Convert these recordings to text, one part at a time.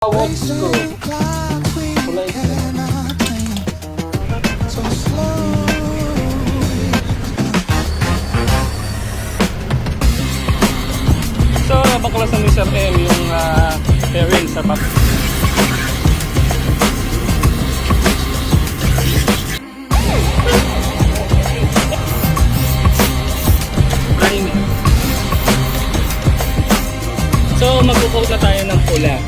Walk screw. Kulay so, baklasan ni Sir M yung fairing sa top. So, mag-coat na tayo ng pula.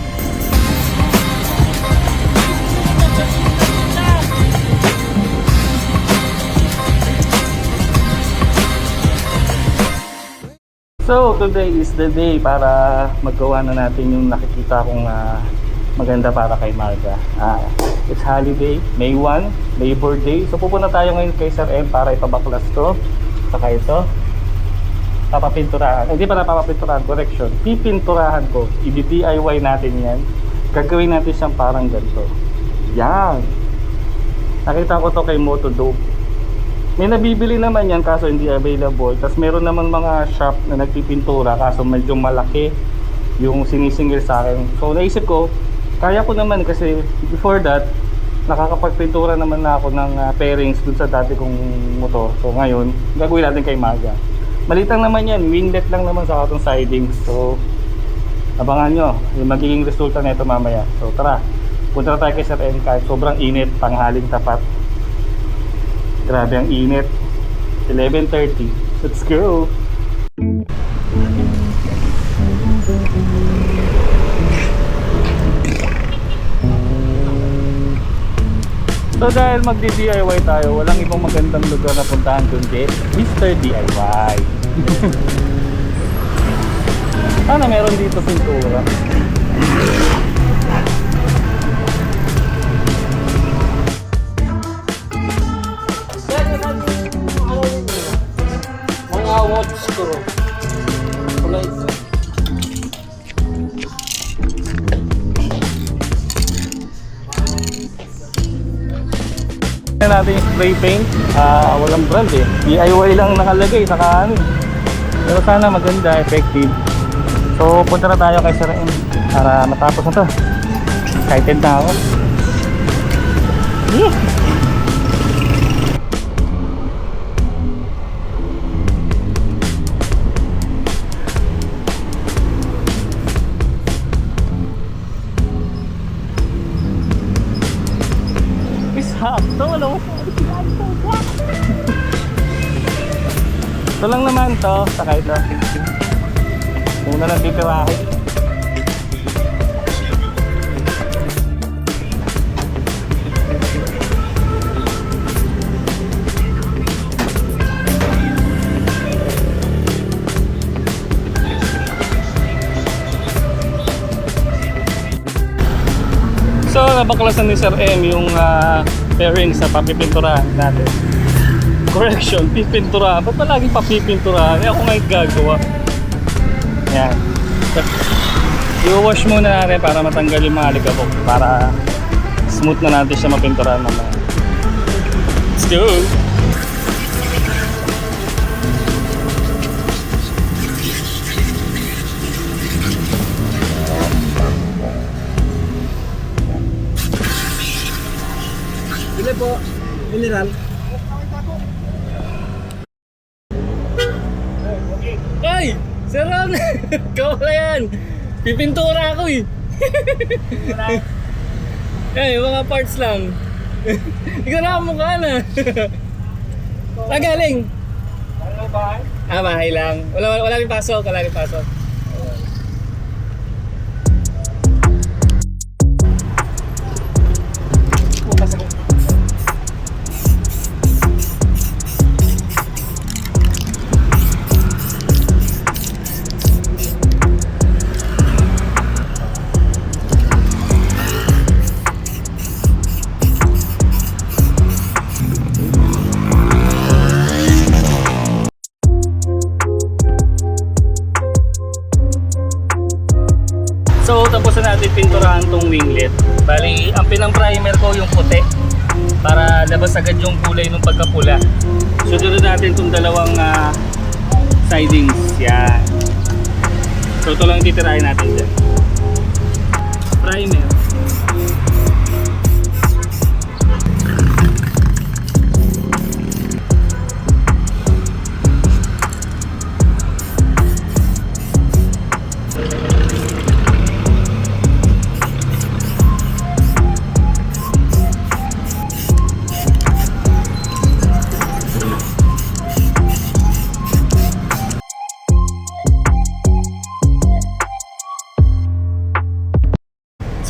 So, today is the day para magawa na natin yung nakikita kong maganda para kay Marga. It's holiday, May 1, Labor Day. So, pupunta tayo ngayon kay Sir M para ipabaklas to. Saka ito, papapinturahan. Hindi pa na papapinturahan, correction. Pipinturahan ko. I-DIY natin yan. Gagawin natin siyang parang ganito. Yan. Nakita ko to kay Motodope. May nabibili naman yan kaso hindi available. Tapos meron naman mga shop na nagpipintura kaso medyo malaki yung sinisingil sa akin. So naisip ko, kaya ko naman kasi before that nakakapagpintura naman na ako ng pairings dun sa dati kong motor. So ngayon, gagawin natin kay Marga. Malitang naman yan, winglet lang naman sa atong sidings. So abangan nyo yung magiging resulta nito mamaya. So tara, punta na tayo kay Sir M kahit sobrang init, tanghaling tapat. Grabe ang init. 11:30. Let's go. So dahil magdi-DIY tayo, walang ibang magandang lugar na puntahan kundi Mr. DIY. Sana meron dito pintura. Watch screw. Kulay natin yung spray paint. Walang brand eh. DIY lang nakalagay saka ano. Pero sana maganda, effective. So punta na tayo kay Sir M para matapos na to. Excited na ako. Sakto, wala mo. Ito lang naman to, saka ito. Muna lang pipirahin. So, nabaklasan ni Sir M yung fairing sa papipinturahan natin. Correction, pipinturahan. Ba't ba laging papipinturahan? Ako nga yung gagawa. Yan. I-wash muna natin para matanggal yung mga alikabok. Para smooth na natin siya mapinturahan naman. Let's go! Ile po, mineral. Ay! Sir Ron! Kawala yan! Pipintura ako eh! Eh, mga parts lang. Ikaw na ang mukha na. Saan galing? Bahay? Bahay lang. Wala rin pasok, wala rin pasok. So tapos na natin pinturahan tong winglet. Bali, ang pinang-primer ko yung puti para labas agad yung kulay ng pagkapula. Sunod natin tong dalawang sidings. Yan. So ito lang titirahin natin dyan. primer.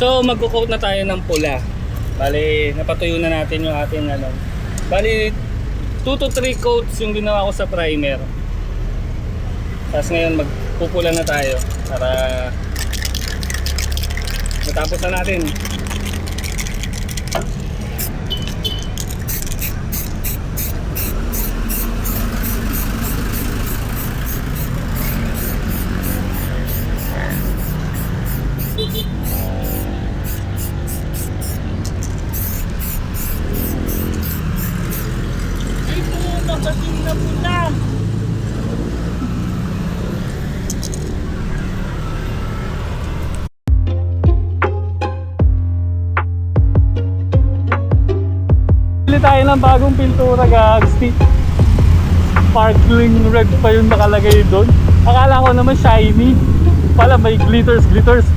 So magko-coat na tayo ng pula. Bali, napatuyo na natin yung ating ano. Bali, 2 to 3 coats yung ginawa ko sa primer. Tapos ngayon magpupula na tayo para matapos na natin. Bili tayo ng bagong pintura, gagsti. Sparkling red pa yung nakalagay doon. Akala ko naman shiny. Pala may glitters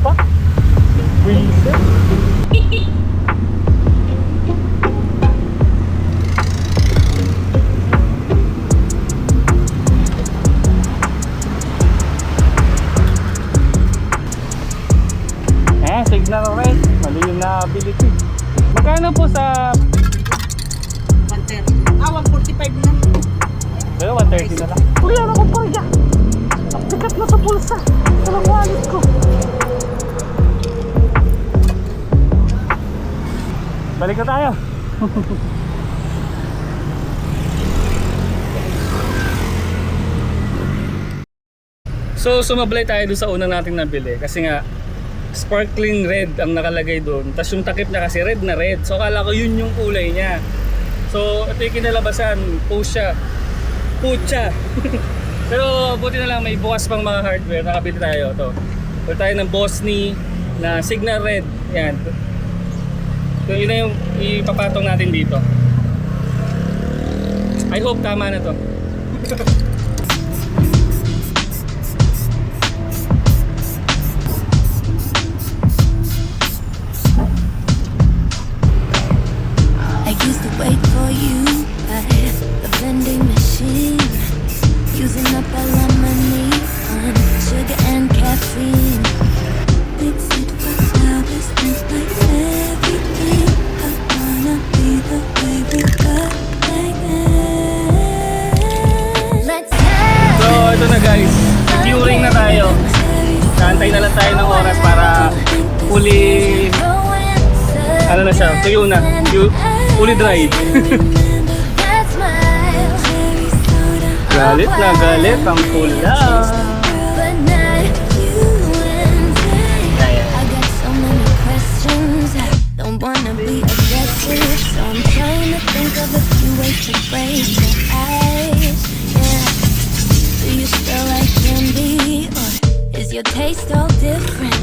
pa. Wiset. Signal red. Mali yung nabili ko. Magkano po sa 130. 145 na. pero 130 na lang? Kuya, ako pa rin. Ang bigat na sa pulsa. Walang wallet ko. Balik na tayo. So sumablay tayo doon sa unang nating nabili kasi nga sparkling red ang nakalagay doon. Tapos yung takip niya kasi red na red. So akala ko yun yung kulay niya. So ito yung kinalabasan, pucha. Pero buti na lang may bukas pang mga hardware. Nakabili tayo to. Bili tayo ng Bosni na signal red. Yan. So yun na yung ipapatong natin dito. I hope tama na to. I used to wait for you by the vending machine, using up all of my money on sugar and caffeine. Mix it for hours and like everything. I wanna be the way we were back then. Let's have So ito na guys, curing na tayo. Kaantay na lang tayo ng oras para fully, ano na siya, tuyo na, fully dried. Galit na galit ang pula. Don't wanna be aggressive, so I'm trying to think of a few ways to break your ice. Yeah, do you still like candy, or is your taste all different?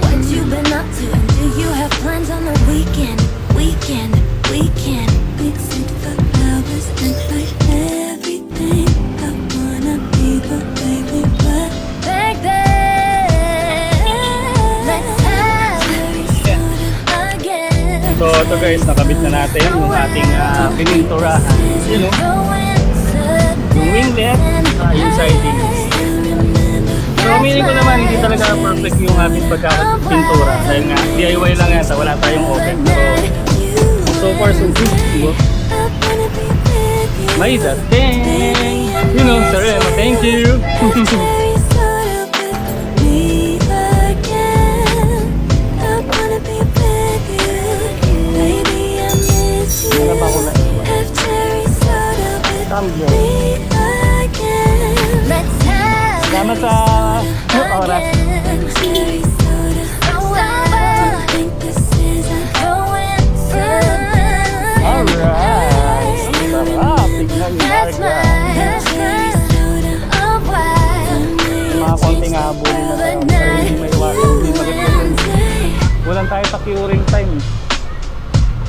What you been up to? And do you have plans on the weekend? Weekend. Mix it for hours and like everything. I wanna be the way we were back then. Let's have again. So ito guys, nakabit na natin yung ating pininturahan. Yun o, yung winglet, yung siding. So meaning ko naman hindi talaga perfect yung ating pagkakapintura. Dahil nga DIY lang yan, sa wala tayong oven. So far so good, diba? May dating. You know, Sir Emma, thank you. Ano ba ko na iwan? Cambio. Salamat sa oras. Alright. Sarap. Tignan yung marga. Yung mga konting habulin na tayo. Pero hindi may iwasan. Hindi magandang. Walang curing time.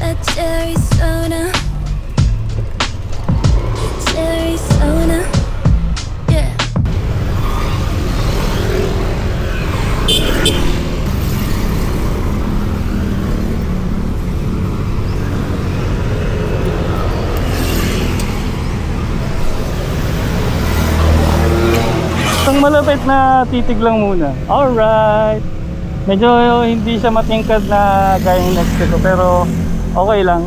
A cherry soda. Cherry soda. Yeah. Isang malapit na titig lang muna. Alright. Medyo hindi siya matingkad na gaya ng next ko, pero okay lang.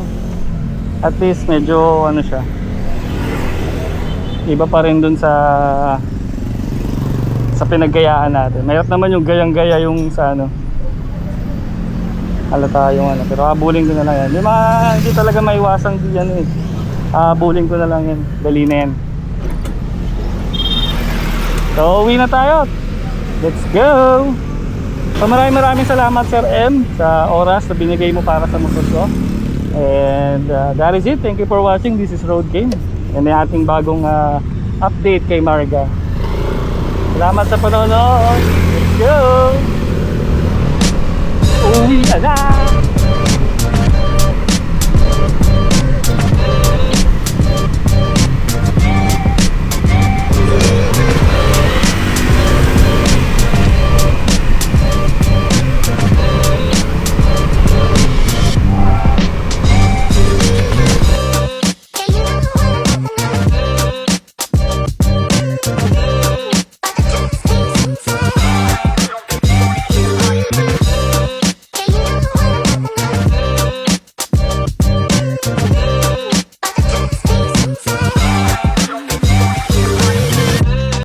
At least medyo ano siya. Iba pa rin dun sa pinaggayaan natin. Mayroon naman yung gayang-gaya yung sa ano. Halata yung ano. Pero habulin ko na lang yan. Hindi talaga maiwasan di yan eh. Habulin ko na lang yan. Dali na yan. So uwi na tayo. Let's go. So maraming salamat Sir M sa oras na binigay mo para sa motor ko. And that is it. Thank you for watching. This is Road King. And may ating bagong update kay Marga. Salamat sa panonood. Let's go.